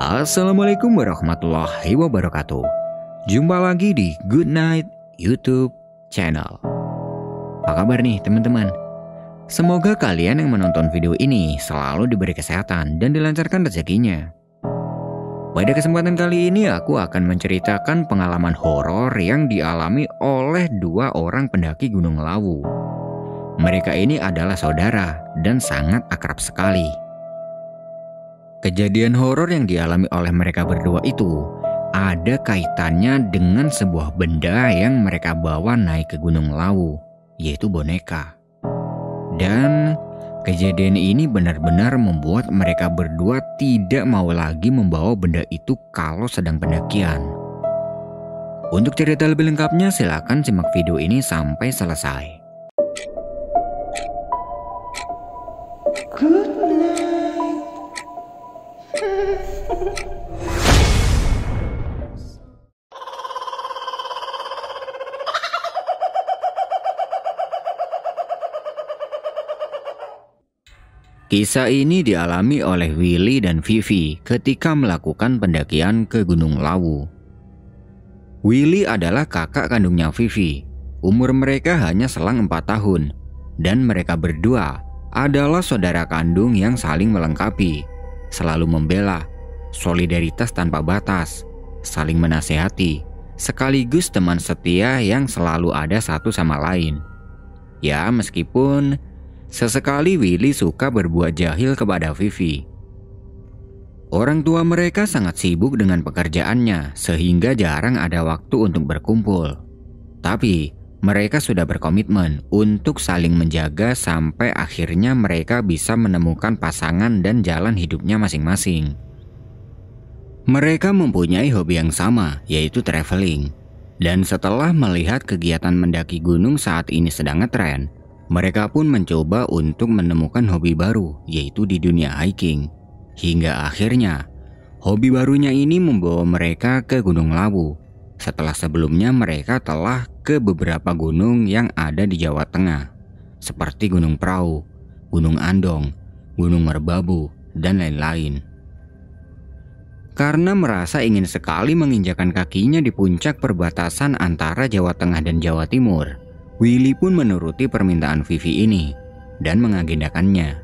Assalamualaikum warahmatullahi wabarakatuh. Jumpa lagi di Good Night YouTube channel. Apa kabar nih teman-teman? Semoga kalian yang menonton video ini selalu diberi kesehatan dan dilancarkan rezekinya. Pada kesempatan kali ini aku akan menceritakan pengalaman horor yang dialami oleh dua orang pendaki Gunung Lawu. Mereka ini adalah saudara dan sangat akrab sekali. Kejadian horor yang dialami oleh mereka berdua itu ada kaitannya dengan sebuah benda yang mereka bawa naik ke Gunung Lawu, yaitu boneka. Dan kejadian ini benar-benar membuat mereka berdua tidak mau lagi membawa benda itu kalau sedang pendakian. Untuk cerita lebih lengkapnya silakan simak video ini sampai selesai. Good night. Kisah ini dialami oleh Willy dan Vivi ketika melakukan pendakian ke Gunung Lawu. Willy adalah kakak kandungnya Vivi. Umur mereka hanya selang 4 tahun dan mereka berdua adalah saudara kandung yang saling melengkapi, selalu membela, solidaritas tanpa batas, saling menasehati, sekaligus teman setia yang selalu ada satu sama lain. Ya, meskipun sesekali Willy suka berbuat jahil kepada Vivi. Orang tua mereka sangat sibuk dengan pekerjaannya sehingga jarang ada waktu untuk berkumpul. Tapi mereka sudah berkomitmen untuk saling menjaga sampai akhirnya mereka bisa menemukan pasangan dan jalan hidupnya masing-masing. Mereka mempunyai hobi yang sama, yaitu traveling. Dan setelah melihat kegiatan mendaki gunung saat ini sedang ngetren, mereka pun mencoba untuk menemukan hobi baru, yaitu di dunia hiking. Hingga akhirnya, hobi barunya ini membawa mereka ke Gunung Lawu. Setelah sebelumnya mereka telah ke beberapa gunung yang ada di Jawa Tengah, seperti Gunung Prau, Gunung Andong, Gunung Merbabu, dan lain-lain. Karena merasa ingin sekali menginjakan kakinya di puncak perbatasan antara Jawa Tengah dan Jawa Timur, Willy pun menuruti permintaan Vivi ini dan mengagendakannya.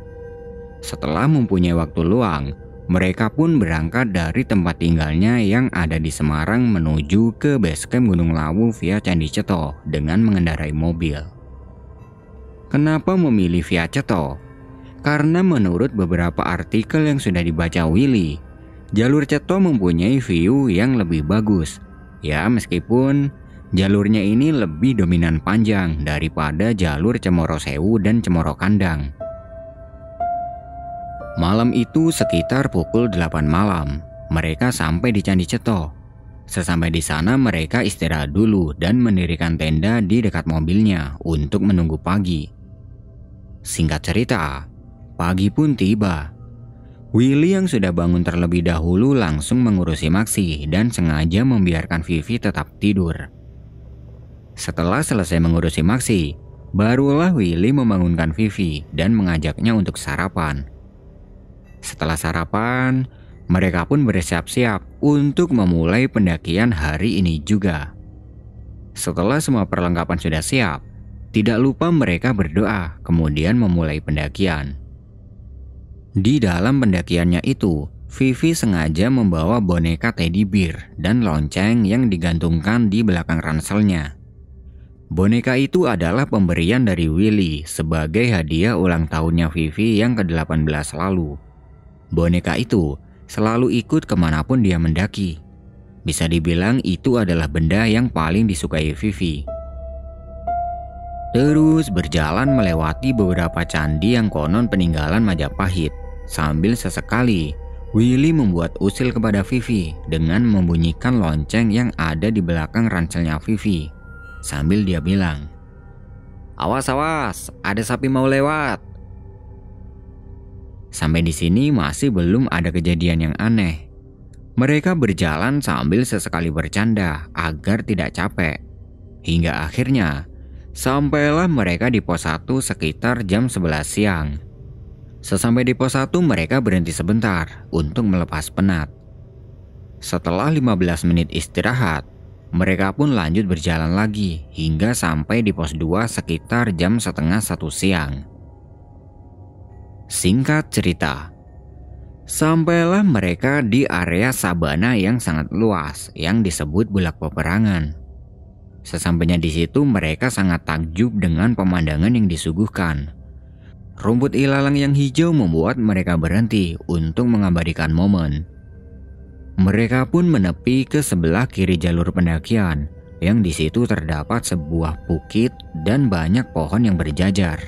Setelah mempunyai waktu luang, mereka pun berangkat dari tempat tinggalnya yang ada di Semarang menuju ke basecamp Gunung Lawu via Candi Ceto dengan mengendarai mobil. Kenapa memilih via Ceto? Karena menurut beberapa artikel yang sudah dibaca Willy, jalur Ceto mempunyai view yang lebih bagus. Ya, meskipun jalurnya ini lebih dominan panjang daripada jalur Cemoro Sewu dan Cemoro Kandang. Malam itu sekitar pukul 8 malam, mereka sampai di Candi Ceto. Sesampai di sana mereka istirahat dulu dan mendirikan tenda di dekat mobilnya untuk menunggu pagi. Singkat cerita, pagi pun tiba. Willy yang sudah bangun terlebih dahulu langsung mengurusi Maxi dan sengaja membiarkan Vivi tetap tidur. Setelah selesai mengurusi Maxi, barulah Willy membangunkan Vivi dan mengajaknya untuk sarapan. Setelah sarapan, mereka pun bersiap-siap untuk memulai pendakian hari ini juga. Setelah semua perlengkapan sudah siap, tidak lupa mereka berdoa kemudian memulai pendakian. Di dalam pendakiannya itu, Vivi sengaja membawa boneka teddy bear dan lonceng yang digantungkan di belakang ranselnya. Boneka itu adalah pemberian dari Willy sebagai hadiah ulang tahunnya Vivi yang ke-18 lalu. Boneka itu selalu ikut kemanapun dia mendaki. Bisa dibilang itu adalah benda yang paling disukai Vivi. Terus berjalan melewati beberapa candi yang konon peninggalan Majapahit. Sambil sesekali, Willy membuat usil kepada Vivi dengan membunyikan lonceng yang ada di belakang ranselnya Vivi. Sambil dia bilang, "Awas, awas, ada sapi mau lewat." Sampai di sini masih belum ada kejadian yang aneh. Mereka berjalan sambil sesekali bercanda agar tidak capek. Hingga akhirnya, sampailah mereka di pos 1 sekitar jam 11 siang. Sesampai di pos 1 mereka berhenti sebentar untuk melepas penat. Setelah 15 menit istirahat, mereka pun lanjut berjalan lagi hingga sampai di pos 2 sekitar jam setengah 1 siang. Singkat cerita, sampailah mereka di area sabana yang sangat luas yang disebut bulak peperangan. Sesampainya di situ, mereka sangat takjub dengan pemandangan yang disuguhkan. Rumput ilalang yang hijau membuat mereka berhenti untuk mengabadikan momen. Mereka pun menepi ke sebelah kiri jalur pendakian, yang di situ terdapat sebuah bukit dan banyak pohon yang berjajar.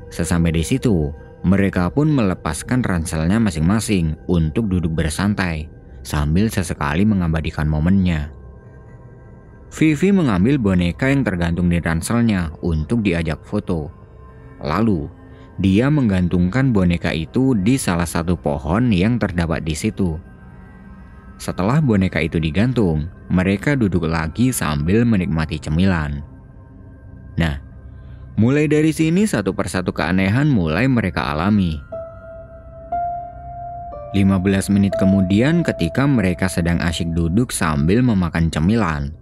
Sesampai di situ, mereka pun melepaskan ranselnya masing-masing untuk duduk bersantai, sambil sesekali mengabadikan momennya. Vivi mengambil boneka yang tergantung di ranselnya untuk diajak foto. Lalu, dia menggantungkan boneka itu di salah satu pohon yang terdapat di situ. Setelah boneka itu digantung, mereka duduk lagi sambil menikmati cemilan. Nah, mulai dari sini satu persatu keanehan mulai mereka alami. 15 menit kemudian ketika mereka sedang asyik duduk sambil memakan cemilan,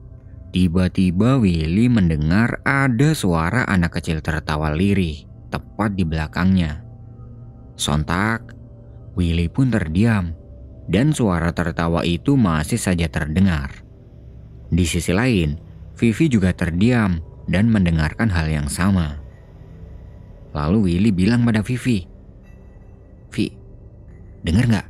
tiba-tiba Willy mendengar ada suara anak kecil tertawa lirih tepat di belakangnya. Sontak, Willy pun terdiam dan suara tertawa itu masih saja terdengar. Di sisi lain, Vivi juga terdiam dan mendengarkan hal yang sama. Lalu Willy bilang pada Vivi, "Vi, dengar nggak?"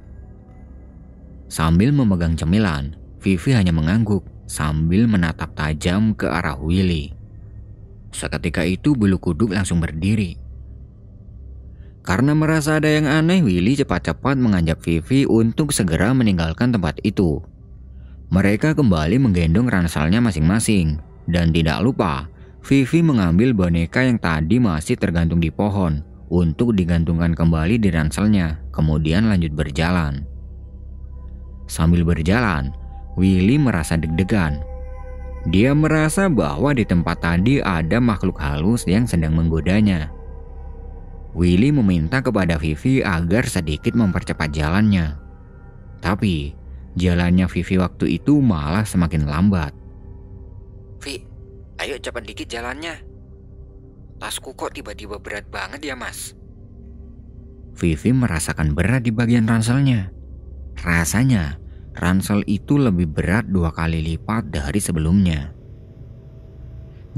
Sambil memegang cemilan, Vivi hanya mengangguk sambil menatap tajam ke arah Willy. Seketika itu bulu kuduk langsung berdiri. Karena merasa ada yang aneh, Willy cepat-cepat mengajak Vivi untuk segera meninggalkan tempat itu. Mereka kembali menggendong ranselnya masing-masing, dan tidak lupa, Vivi mengambil boneka yang tadi masih tergantung di pohon untuk digantungkan kembali di ranselnya, kemudian lanjut berjalan. Sambil berjalan, Willy merasa deg-degan. Dia merasa bahwa di tempat tadi ada makhluk halus yang sedang menggodanya. Willy meminta kepada Vivi agar sedikit mempercepat jalannya. Tapi, jalannya Vivi waktu itu malah semakin lambat. "Vi, ayo cepat dikit jalannya. Tasku kok tiba-tiba berat banget ya, Mas?" Vivi merasakan berat di bagian ranselnya. Rasanya, ransel itu lebih berat 2 kali lipat dari sebelumnya.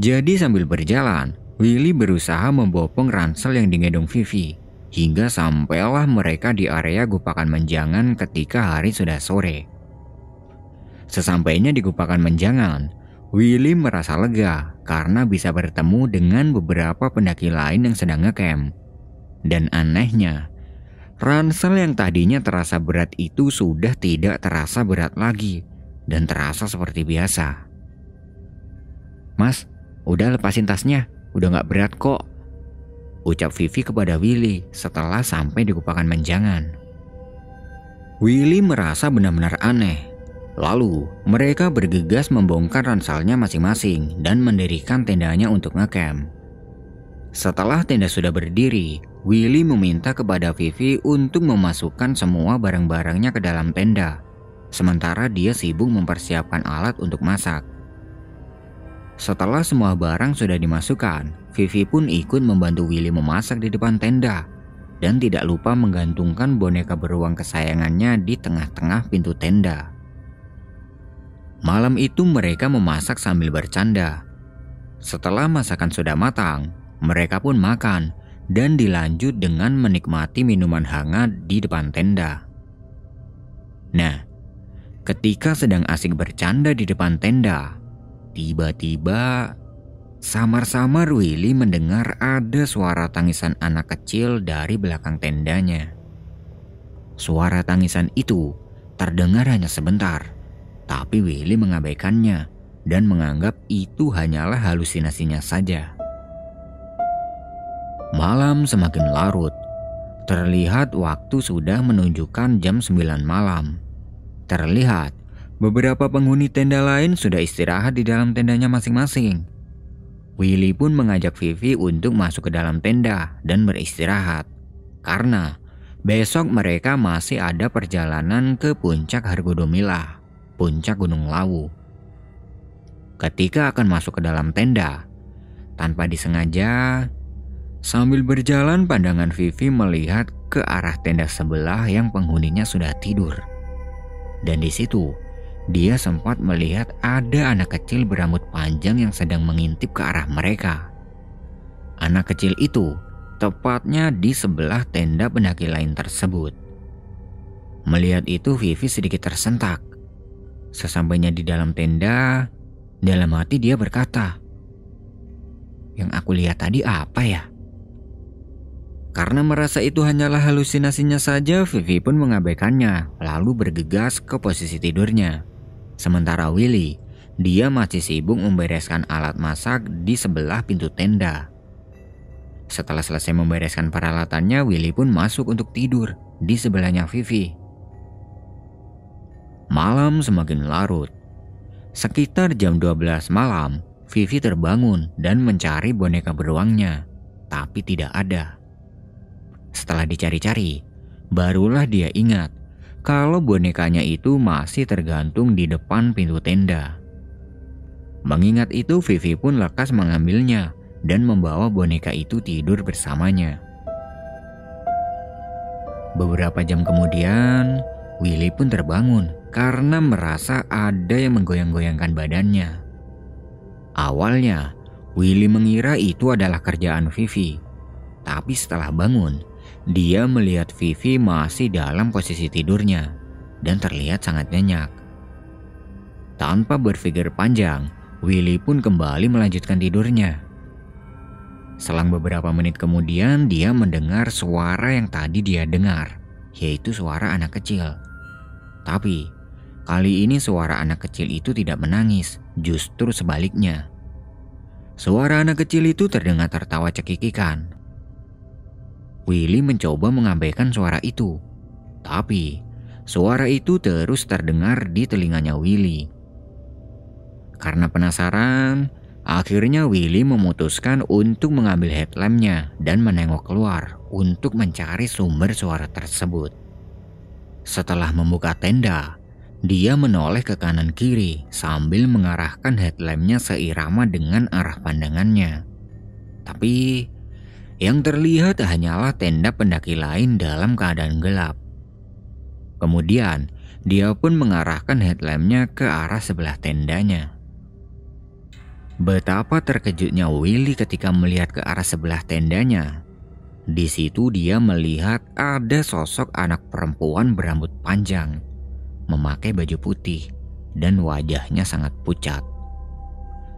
Jadi sambil berjalan, Willy berusaha membopong ransel yang digendong Vivi, hingga sampailah mereka di area Gupakan Menjangan ketika hari sudah sore. Sesampainya di Gupakan Menjangan, Willy merasa lega karena bisa bertemu dengan beberapa pendaki lain yang sedang ngecamp. Dan anehnya, ransel yang tadinya terasa berat itu sudah tidak terasa berat lagi dan terasa seperti biasa. "Mas, udah lepasin tasnya. Udah gak berat kok," ucap Vivi kepada Willy setelah sampai di Gupakan Menjangan. Willy merasa benar-benar aneh. Lalu mereka bergegas membongkar ranselnya masing-masing dan mendirikan tendanya untuk ngecamp. Setelah tenda sudah berdiri, Willy meminta kepada Vivi untuk memasukkan semua barang-barangnya ke dalam tenda, sementara dia sibuk mempersiapkan alat untuk masak. Setelah semua barang sudah dimasukkan, Vivi pun ikut membantu Willy memasak di depan tenda dan tidak lupa menggantungkan boneka beruang kesayangannya di tengah-tengah pintu tenda. Malam itu mereka memasak sambil bercanda. Setelah masakan sudah matang, mereka pun makan dan dilanjut dengan menikmati minuman hangat di depan tenda. Nah, ketika sedang asik bercanda di depan tenda, tiba-tiba samar-samar Willy mendengar ada suara tangisan anak kecil dari belakang tendanya. Suara tangisan itu terdengar hanya sebentar, tapi Willy mengabaikannya dan menganggap itu hanyalah halusinasinya saja. Malam semakin larut. Terlihat waktu sudah menunjukkan jam 9 malam. Terlihat beberapa penghuni tenda lain sudah istirahat di dalam tendanya masing-masing. Willy pun mengajak Vivi untuk masuk ke dalam tenda dan beristirahat, karena Besok mereka masih ada perjalanan ke puncak Hargodomila, puncak Gunung Lawu. Ketika akan masuk ke dalam tenda, tanpa disengaja, sambil berjalan pandangan Vivi melihat ke arah tenda sebelah yang penghuninya sudah tidur. Dan di situ, dia sempat melihat ada anak kecil berambut panjang yang sedang mengintip ke arah mereka. Anak kecil itu tepatnya di sebelah tenda pendaki lain tersebut. Melihat itu, Vivi sedikit tersentak. Sesampainya di dalam tenda, dalam hati dia berkata, "Yang aku lihat tadi apa ya?" Karena merasa itu hanyalah halusinasinya saja, Vivi pun mengabaikannya, lalu bergegas ke posisi tidurnya. Sementara Willy, dia masih sibuk membereskan alat masak di sebelah pintu tenda. Setelah selesai membereskan peralatannya, Willy pun masuk untuk tidur di sebelahnya Vivi. Malam semakin larut. Sekitar jam 12 malam, Vivi terbangun dan mencari boneka beruangnya, tapi tidak ada. Setelah dicari-cari, barulah dia ingat kalau bonekanya itu masih tergantung di depan pintu tenda. Mengingat itu, Vivi pun lekas mengambilnya dan membawa boneka itu tidur bersamanya. Beberapa jam kemudian, Willy pun terbangun karena merasa ada yang menggoyang-goyangkan badannya. Awalnya, Willy mengira itu adalah kerjaan Vivi. Tapi setelah bangun, dia melihat Vivi masih dalam posisi tidurnya dan terlihat sangat nyenyak. Tanpa berpikir panjang, Willy pun kembali melanjutkan tidurnya. Selang beberapa menit kemudian, dia mendengar suara yang tadi dia dengar, yaitu suara anak kecil. Tapi, kali ini suara anak kecil itu tidak menangis, justru sebaliknya. Suara anak kecil itu terdengar tertawa cekikikan. Willy mencoba mengabaikan suara itu, tapi suara itu terus terdengar di telinganya Willy. Karena penasaran, akhirnya Willy memutuskan untuk mengambil headlampnya dan menengok keluar untuk mencari sumber suara tersebut. Setelah membuka tenda, dia menoleh ke kanan kiri sambil mengarahkan headlampnya seirama dengan arah pandangannya. Tapi yang terlihat hanyalah tenda pendaki lain dalam keadaan gelap. Kemudian dia pun mengarahkan headlampnya ke arah sebelah tendanya. Betapa terkejutnya Willy ketika melihat ke arah sebelah tendanya. Di situ dia melihat ada sosok anak perempuan berambut panjang, memakai baju putih, dan wajahnya sangat pucat.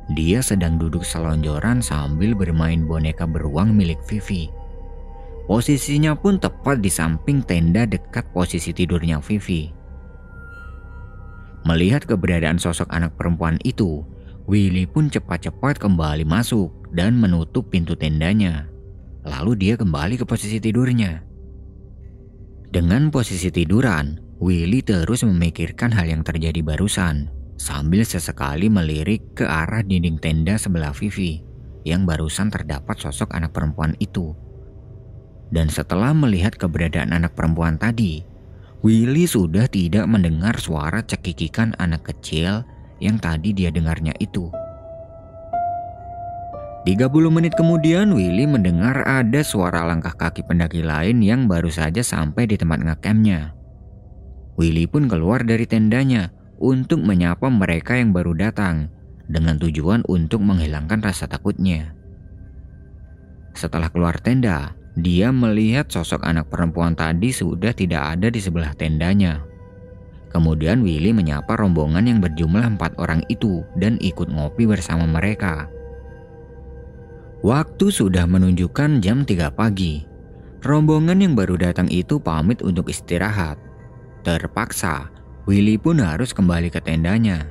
Dia sedang duduk selonjoran sambil bermain boneka beruang milik Vivi. Posisinya pun tepat di samping tenda dekat posisi tidurnya Vivi. Melihat keberadaan sosok anak perempuan itu, Willy pun cepat-cepat kembali masuk dan menutup pintu tendanya. Lalu dia kembali ke posisi tidurnya. Dengan posisi tiduran, Willy terus memikirkan hal yang terjadi barusan, sambil sesekali melirik ke arah dinding tenda sebelah Vivi yang barusan terdapat sosok anak perempuan itu. Dan setelah melihat keberadaan anak perempuan tadi, Willy sudah tidak mendengar suara cekikikan anak kecil yang tadi dia dengarnya itu. 30 menit kemudian, Willy mendengar ada suara langkah kaki pendaki lain yang baru saja sampai di tempat ngecampnya. Willy pun keluar dari tendanya untuk menyapa mereka yang baru datang dengan tujuan untuk menghilangkan rasa takutnya. Setelah keluar tenda, dia melihat sosok anak perempuan tadi sudah tidak ada di sebelah tendanya. Kemudian Willy menyapa rombongan yang berjumlah 4 orang itu dan ikut ngopi bersama mereka. Waktu sudah menunjukkan jam 3 pagi. Rombongan yang baru datang itu pamit untuk istirahat. Terpaksa, Willy pun harus kembali ke tendanya.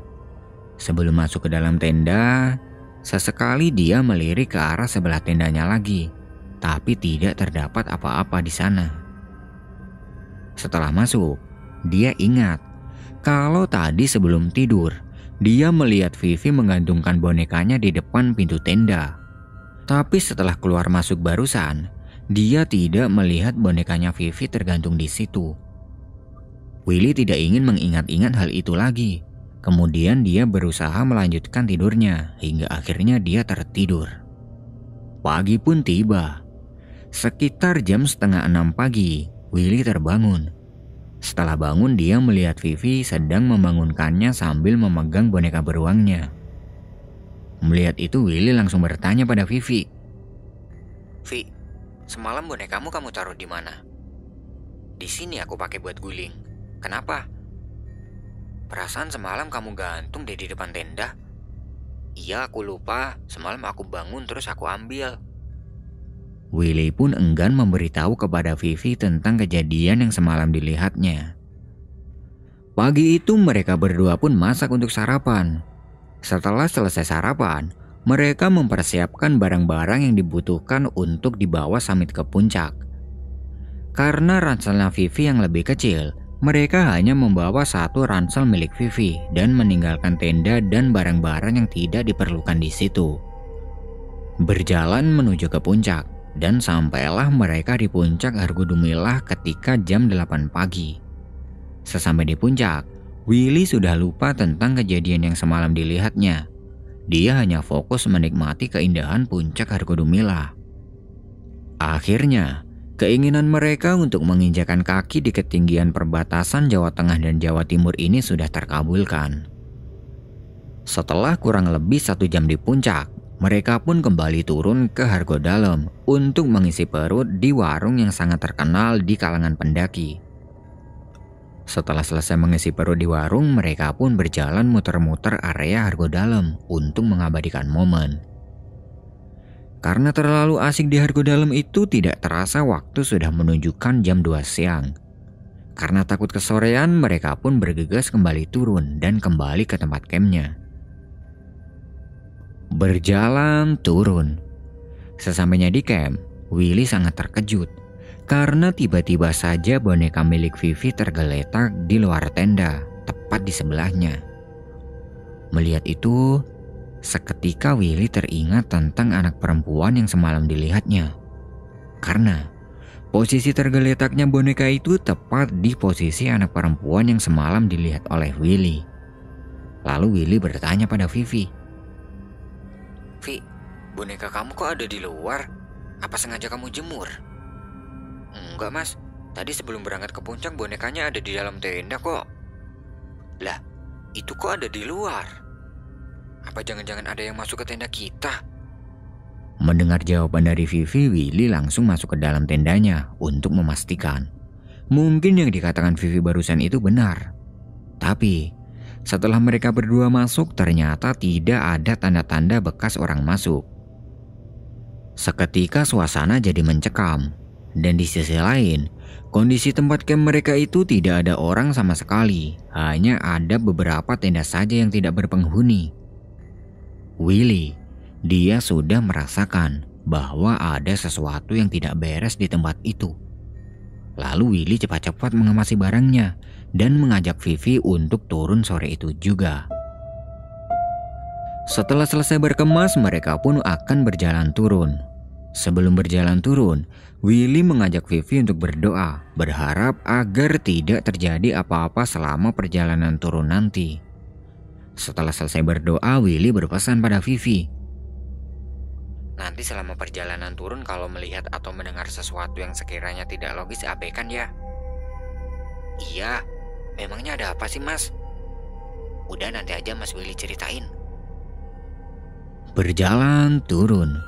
Sebelum masuk ke dalam tenda, sesekali dia melirik ke arah sebelah tendanya lagi, tapi tidak terdapat apa-apa di sana. Setelah masuk, dia ingat kalau tadi sebelum tidur, dia melihat Vivi menggantungkan bonekanya di depan pintu tenda. Tapi setelah keluar masuk barusan, Dia tidak melihat bonekanya Vivi tergantung di situ. Willy tidak ingin mengingat-ingat hal itu lagi. Kemudian dia berusaha melanjutkan tidurnya hingga akhirnya dia tertidur. Pagi pun tiba. Sekitar jam 5:30 pagi, Willy terbangun. Setelah bangun, dia melihat Vivi sedang membangunkannya sambil memegang boneka beruangnya. Melihat itu, Willy langsung bertanya pada Vivi. "Vi, semalam bonekamu kamu taruh di mana?" "Di sini aku pakai buat guling." "Kenapa?" "Perasaan semalam kamu gantung deh di depan tenda." "Iya, aku lupa. Semalam aku bangun terus aku ambil." Willy pun enggan memberitahu kepada Vivi tentang kejadian yang semalam dilihatnya. Pagi itu mereka berdua pun masak untuk sarapan. Setelah selesai sarapan, mereka mempersiapkan barang-barang yang dibutuhkan untuk dibawa Summit ke puncak. Karena ranselnya Vivi yang lebih kecil, mereka hanya membawa satu ransel milik Vivi dan meninggalkan tenda dan barang-barang yang tidak diperlukan di situ. Berjalan menuju ke puncak. Dan sampailah mereka di puncak Hargodumilah ketika jam 8 pagi. Sesampai di puncak, Willy sudah lupa tentang kejadian yang semalam dilihatnya. Dia hanya fokus menikmati keindahan puncak Hargodumilah. Akhirnya, keinginan mereka untuk menginjakan kaki di ketinggian perbatasan Jawa Tengah dan Jawa Timur ini sudah terkabulkan. Setelah kurang lebih 1 jam di puncak, mereka pun kembali turun ke Hargodalam untuk mengisi perut di warung yang sangat terkenal di kalangan pendaki. Setelah selesai mengisi perut di warung, mereka pun berjalan muter-muter area Hargodalam untuk mengabadikan momen. Karena terlalu asik di Hargodalam itu, tidak terasa waktu sudah menunjukkan jam 2 siang. Karena takut kesorean, mereka pun bergegas kembali turun dan kembali ke tempat campnya. Berjalan turun. Sesampainya di camp, Willy sangat terkejut karena tiba-tiba saja boneka milik Vivi tergeletak di luar tenda, tepat di sebelahnya. Melihat itu, seketika Willy teringat tentang anak perempuan yang semalam dilihatnya. Karena posisi tergeletaknya boneka itu tepat di posisi anak perempuan yang semalam dilihat oleh Willy. Lalu Willy bertanya pada Vivi, "Vi, boneka kamu kok ada di luar? Apa sengaja kamu jemur?" "Enggak mas, tadi sebelum berangkat ke puncak bonekanya ada di dalam tenda kok." "Lah, itu kok ada di luar? Apa jangan-jangan ada yang masuk ke tenda kita?" Mendengar jawaban dari Vivi, Willy langsung masuk ke dalam tendanya untuk memastikan. Mungkin yang dikatakan Vivi barusan itu benar. Tapi setelah mereka berdua masuk, ternyata tidak ada tanda-tanda bekas orang masuk. Seketika suasana jadi mencekam. Dan di sisi lain, kondisi tempat camp mereka itu tidak ada orang sama sekali. Hanya ada beberapa tenda saja yang tidak berpenghuni. Willy, dia sudah merasakan bahwa ada sesuatu yang tidak beres di tempat itu. Lalu Willy cepat-cepat mengemasi barangnya dan mengajak Vivi untuk turun sore itu juga. Setelah selesai berkemas, mereka pun akan berjalan turun. Sebelum berjalan turun, Willy mengajak Vivi untuk berdoa, berharap agar tidak terjadi apa-apa selama perjalanan turun nanti. Setelah selesai berdoa, Willy berpesan pada Vivi, "Nanti selama perjalanan turun kalau melihat atau mendengar sesuatu yang sekiranya tidak logis, abaikan ya." "Iya, memangnya ada apa sih mas?" "Udah nanti aja mas Willy ceritain." Berjalan turun.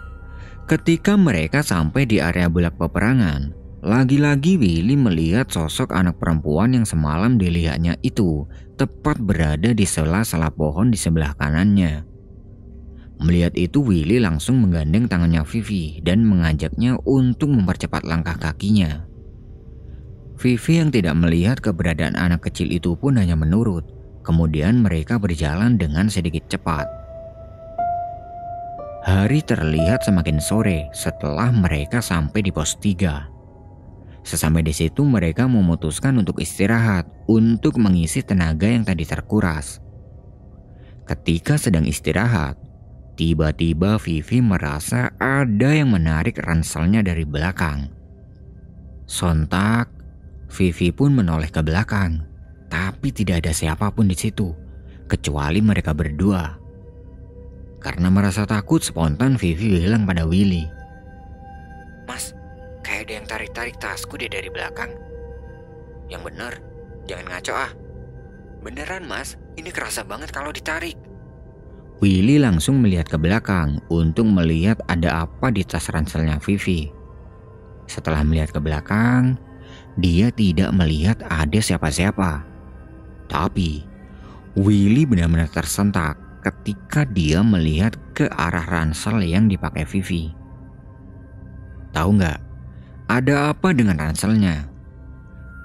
Ketika mereka sampai di area bulak peperangan, lagi-lagi Willy melihat sosok anak perempuan yang semalam dilihatnya itu tepat berada di sela-sela pohon di sebelah kanannya. Melihat itu, Willy langsung menggandeng tangannya Vivi dan mengajaknya untuk mempercepat langkah kakinya. Vivi yang tidak melihat keberadaan anak kecil itu pun hanya menurut. Kemudian mereka berjalan dengan sedikit cepat. Hari terlihat semakin sore setelah mereka sampai di pos 3. Sesampai di situ, mereka memutuskan untuk istirahat untuk mengisi tenaga yang tadi terkuras. Ketika sedang istirahat, Tiba-tiba Vivi merasa ada yang menarik ranselnya dari belakang. Sontak, Vivi pun menoleh ke belakang, tapi tidak ada siapapun di situ, kecuali mereka berdua. Karena merasa takut, spontan Vivi bilang pada Willy, "Mas, kayak ada yang tarik-tarik tasku deh dari belakang." "Yang bener, jangan ngaco ah." "Beneran mas, ini kerasa banget kalau ditarik." Willy langsung melihat ke belakang untuk melihat ada apa di tas ranselnya Vivi. Setelah melihat ke belakang, dia tidak melihat ada siapa-siapa. Tapi Willy benar-benar tersentak ketika dia melihat ke arah ransel yang dipakai Vivi. Tahu nggak, ada apa dengan ranselnya?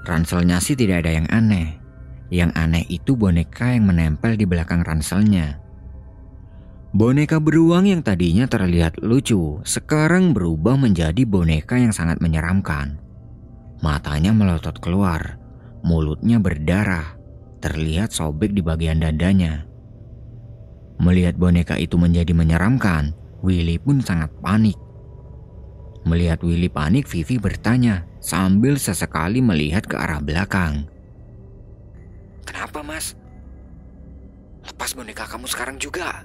Ranselnya sih tidak ada yang aneh. Yang aneh itu boneka yang menempel di belakang ranselnya. Boneka beruang yang tadinya terlihat lucu, sekarang berubah menjadi boneka yang sangat menyeramkan. Matanya melotot keluar, mulutnya berdarah, terlihat sobek di bagian dadanya. Melihat boneka itu menjadi menyeramkan, Willy pun sangat panik. Melihat Willy panik, Vivi bertanya sambil sesekali melihat ke arah belakang. "Kenapa mas? Lepas boneka kamu sekarang juga.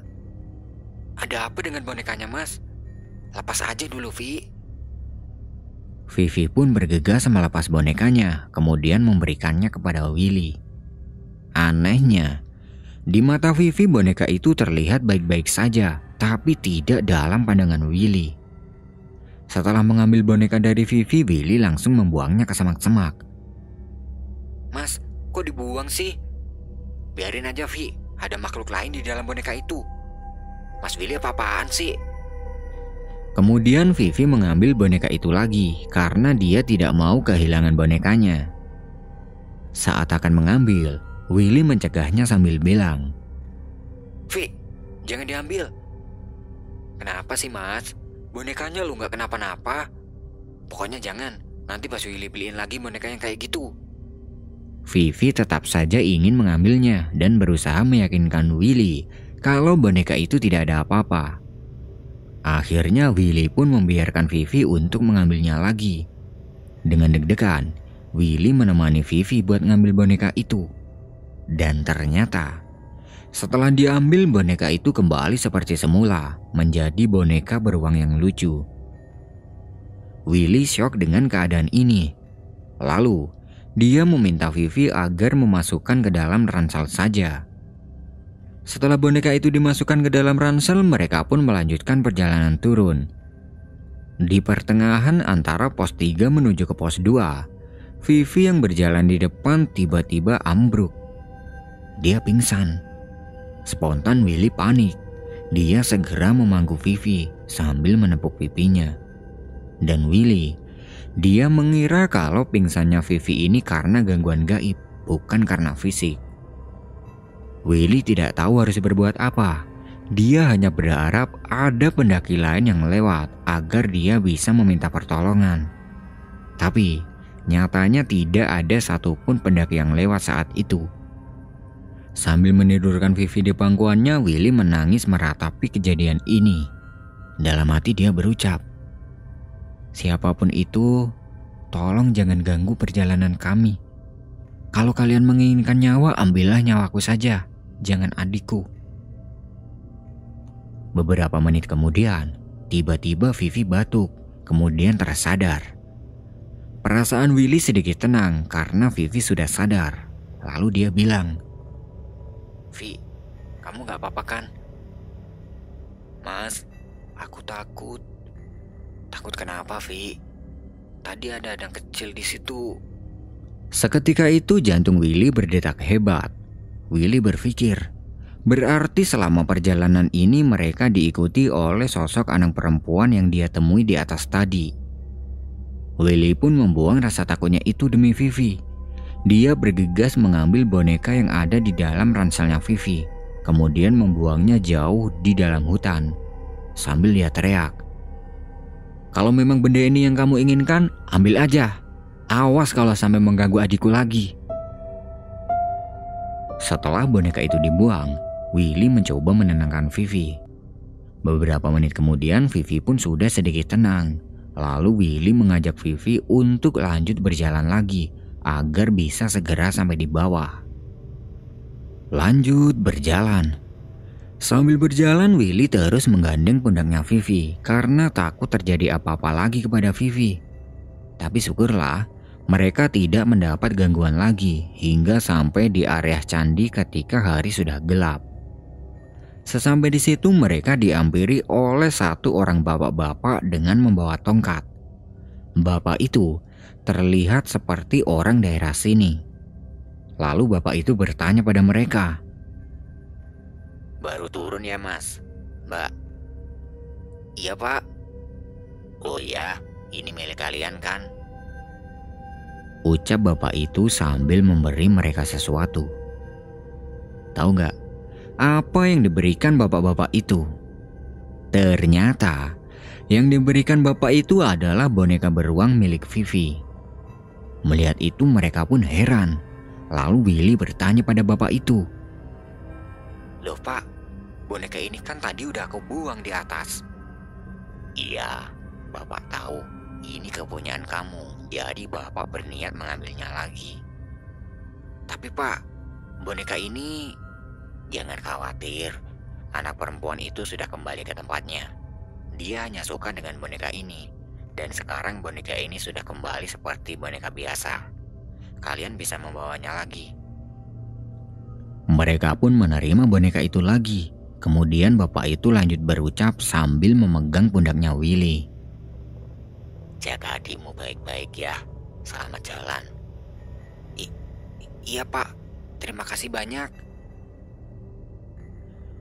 Ada apa dengan bonekanya mas? Lepas aja dulu Vi." Vivi pun bergegas melepas bonekanya, kemudian memberikannya kepada Willy. Anehnya, di mata Vivi boneka itu terlihat baik-baik saja, tapi tidak dalam pandangan Willy. Setelah mengambil boneka dari Vivi, Willy langsung membuangnya ke semak-semak. "Mas, kok dibuang sih? Biarin aja Vi, ada makhluk lain di dalam boneka itu. Mas Willy apa-apaan sih?" Kemudian Vivi mengambil boneka itu lagi karena dia tidak mau kehilangan bonekanya. Saat akan mengambil, Willy mencegahnya sambil bilang, "Vi, jangan diambil." "Kenapa sih mas? Bonekanya lu gak kenapa-napa. Pokoknya jangan, nanti pas Willy beliin lagi boneka yang kayak gitu." Vivi tetap saja ingin mengambilnya dan berusaha meyakinkan Willy kalau boneka itu tidak ada apa-apa. Akhirnya Willy pun membiarkan Vivi untuk mengambilnya lagi. Dengan deg-degan, Willy menemani Vivi buat ngambil boneka itu. Dan ternyata, setelah diambil boneka itu kembali seperti semula, menjadi boneka beruang yang lucu. Willy syok dengan keadaan ini. Lalu, dia meminta Vivi agar memasukkan ke dalam ransel saja. Setelah boneka itu dimasukkan ke dalam ransel, mereka pun melanjutkan perjalanan turun. Di pertengahan antara pos 3 menuju ke pos 2, Vivi yang berjalan di depan tiba-tiba ambruk. Dia pingsan. Spontan Willy panik. Dia segera memangku Vivi sambil menepuk pipinya. Dan Willy, dia mengira kalau pingsannya Vivi ini karena gangguan gaib, bukan karena fisik. Willy tidak tahu harus berbuat apa. Dia hanya berharap ada pendaki lain yang lewat agar dia bisa meminta pertolongan. Tapi nyatanya tidak ada satupun pendaki yang lewat saat itu. Sambil menidurkan Vivi di pangkuannya, Willy menangis meratapi kejadian ini. Dalam hati dia berucap, "Siapapun itu, tolong jangan ganggu perjalanan kami. Kalau kalian menginginkan nyawa, ambillah nyawaku saja, jangan adikku." Beberapa menit kemudian, tiba-tiba Vivi batuk, kemudian tersadar. Perasaan Willy sedikit tenang karena Vivi sudah sadar. Lalu dia bilang, "Vi, kamu gak apa-apa kan?" "Mas, aku takut." "Takut kenapa, Vi? Tadi ada adang kecil di situ." Seketika itu jantung Willy berdetak hebat. Willy berpikir, berarti selama perjalanan ini mereka diikuti oleh sosok anak perempuan yang dia temui di atas tadi. Willy pun membuang rasa takutnya itu demi Vivi. Dia bergegas mengambil boneka yang ada di dalam ranselnya Vivi, kemudian membuangnya jauh di dalam hutan. Sambil dia teriak, "Kalau memang benda ini yang kamu inginkan, ambil aja. Awas kalau sampai mengganggu adikku lagi." Setelah boneka itu dibuang, Willy mencoba menenangkan Vivi. Beberapa menit kemudian Vivi pun sudah sedikit tenang. Lalu Willy mengajak Vivi untuk lanjut berjalan lagi agar bisa segera sampai di bawah. Lanjut berjalan. Sambil berjalan Willy terus menggandeng pundaknya Vivi karena takut terjadi apa-apa lagi kepada Vivi. Tapi syukurlah mereka tidak mendapat gangguan lagi hingga sampai di area candi ketika hari sudah gelap. Sesampai di situ mereka dihampiri oleh satu orang bapak-bapak dengan membawa tongkat. Bapak itu terlihat seperti orang daerah sini. Lalu bapak itu bertanya pada mereka. "Baru turun ya mas, mbak?" "Iya pak." "Oh iya, ini milik kalian kan?" Ucap bapak itu sambil memberi mereka sesuatu. Tahu gak apa yang diberikan bapak-bapak itu? Ternyata yang diberikan bapak itu adalah boneka beruang milik Vivi. Melihat itu mereka pun heran. Lalu Willy bertanya pada bapak itu. "Loh pak, boneka ini kan tadi udah aku buang di atas." "Iya, bapak tahu ini kepunyaan kamu, jadi bapak berniat mengambilnya lagi." "Tapi pak, boneka ini..." "Jangan khawatir, anak perempuan itu sudah kembali ke tempatnya. Dia hanya suka dengan boneka ini, dan sekarang boneka ini sudah kembali seperti boneka biasa. Kalian bisa membawanya lagi." Mereka pun menerima boneka itu lagi. Kemudian bapak itu lanjut berucap sambil memegang pundaknya Willy. "Jaga adikmu baik-baik ya, selamat jalan." Iya pak, terima kasih banyak."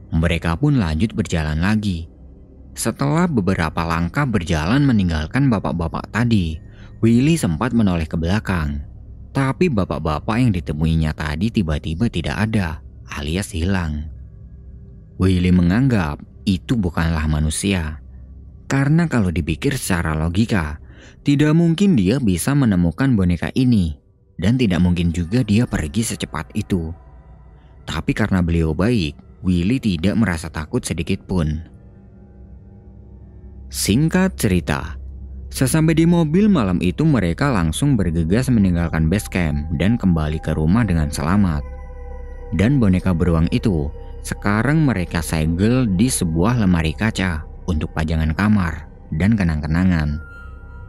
Mereka pun lanjut berjalan lagi. Setelah beberapa langkah berjalan meninggalkan bapak-bapak tadi, Willy sempat menoleh ke belakang. Tapi bapak-bapak yang ditemuinya tadi tiba-tiba tidak ada, alias hilang. Willy menganggap itu bukanlah manusia. Karena kalau dipikir secara logika, tidak mungkin dia bisa menemukan boneka ini. Dan tidak mungkin juga dia pergi secepat itu. Tapi karena beliau baik, Willy tidak merasa takut sedikit pun. Singkat cerita, sesampai di mobil malam itu mereka langsung bergegas meninggalkan base camp dan kembali ke rumah dengan selamat. Dan boneka beruang itu sekarang mereka segel di sebuah lemari kaca untuk pajangan kamar dan kenang-kenangan.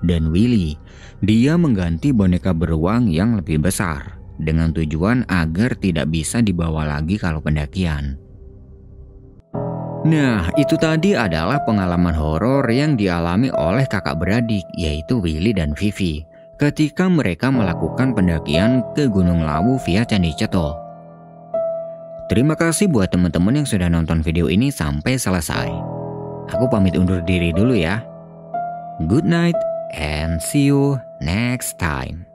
Dan Willy, dia mengganti boneka beruang yang lebih besar dengan tujuan agar tidak bisa dibawa lagi kalau pendakian. Nah, itu tadi adalah pengalaman horor yang dialami oleh kakak beradik, yaitu Willy dan Vivi, ketika mereka melakukan pendakian ke Gunung Lawu via Candi Ceto. Terima kasih buat teman-teman yang sudah nonton video ini sampai selesai. Aku pamit undur diri dulu ya. Good night and see you next time.